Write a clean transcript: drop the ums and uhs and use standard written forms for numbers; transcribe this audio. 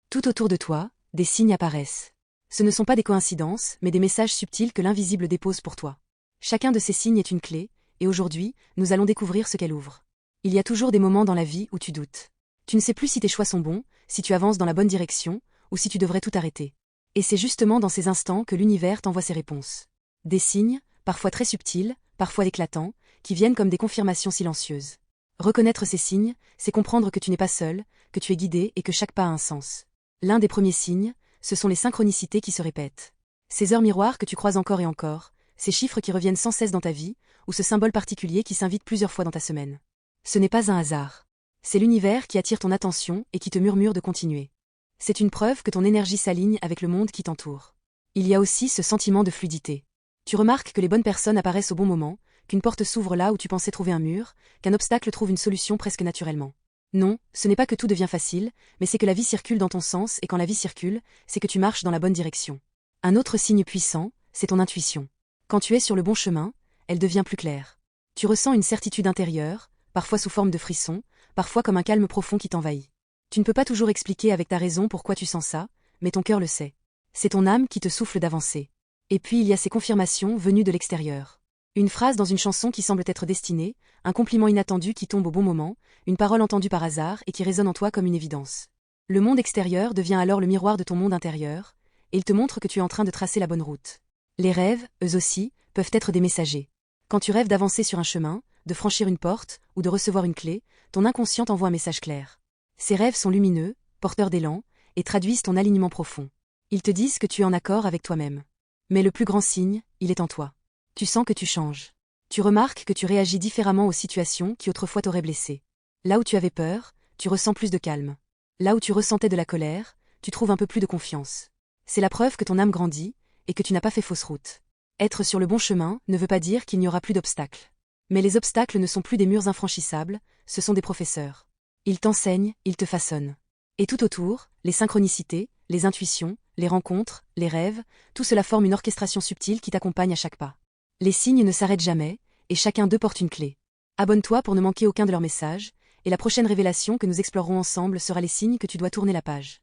Tout autour de toi, des signes apparaissent. Ce ne sont pas des coïncidences, mais des messages subtils que l'invisible dépose pour toi. Chacun de ces signes est une clé, et aujourd'hui, nous allons découvrir ce qu'elle ouvre. Il y a toujours des moments dans la vie où tu doutes. Tu ne sais plus si tes choix sont bons, si tu avances dans la bonne direction, ou si tu devrais tout arrêter. Et c'est justement dans ces instants que l'univers t'envoie ses réponses. Des signes, parfois très subtils, parfois éclatants, qui viennent comme des confirmations silencieuses. Reconnaître ces signes, c'est comprendre que tu n'es pas seul, que tu es guidé et que chaque pas a un sens. L'un des premiers signes, ce sont les synchronicités qui se répètent. Ces heures miroirs que tu croises encore et encore, ces chiffres qui reviennent sans cesse dans ta vie, ou ce symbole particulier qui s'invite plusieurs fois dans ta semaine. Ce n'est pas un hasard. C'est l'univers qui attire ton attention et qui te murmure de continuer. C'est une preuve que ton énergie s'aligne avec le monde qui t'entoure. Il y a aussi ce sentiment de fluidité. Tu remarques que les bonnes personnes apparaissent au bon moment, qu'une porte s'ouvre là où tu pensais trouver un mur, qu'un obstacle trouve une solution presque naturellement. Non, ce n'est pas que tout devient facile, mais c'est que la vie circule dans ton sens et quand la vie circule, c'est que tu marches dans la bonne direction. Un autre signe puissant, c'est ton intuition. Quand tu es sur le bon chemin, elle devient plus claire. Tu ressens une certitude intérieure, parfois sous forme de frisson, parfois comme un calme profond qui t'envahit. Tu ne peux pas toujours expliquer avec ta raison pourquoi tu sens ça, mais ton cœur le sait. C'est ton âme qui te souffle d'avancer. Et puis il y a ces confirmations venues de l'extérieur. Une phrase dans une chanson qui semble être destinée, un compliment inattendu qui tombe au bon moment, une parole entendue par hasard et qui résonne en toi comme une évidence. Le monde extérieur devient alors le miroir de ton monde intérieur, et il te montre que tu es en train de tracer la bonne route. Les rêves, eux aussi, peuvent être des messagers. Quand tu rêves d'avancer sur un chemin, de franchir une porte, ou de recevoir une clé, ton inconscient t'envoie un message clair. Ces rêves sont lumineux, porteurs d'élan, et traduisent ton alignement profond. Ils te disent que tu es en accord avec toi-même. Mais le plus grand signe, il est en toi. Tu sens que tu changes. Tu remarques que tu réagis différemment aux situations qui autrefois t'auraient blessé. Là où tu avais peur, tu ressens plus de calme. Là où tu ressentais de la colère, tu trouves un peu plus de confiance. C'est la preuve que ton âme grandit, et que tu n'as pas fait fausse route. Être sur le bon chemin ne veut pas dire qu'il n'y aura plus d'obstacles. Mais les obstacles ne sont plus des murs infranchissables, ce sont des professeurs. Ils t'enseignent, ils te façonnent. Et tout autour, les synchronicités, les intuitions, les rencontres, les rêves, tout cela forme une orchestration subtile qui t'accompagne à chaque pas. Les signes ne s'arrêtent jamais, et chacun d'eux porte une clé. Abonne-toi pour ne manquer aucun de leurs messages, et la prochaine révélation que nous explorerons ensemble sera les signes que tu dois tourner la page.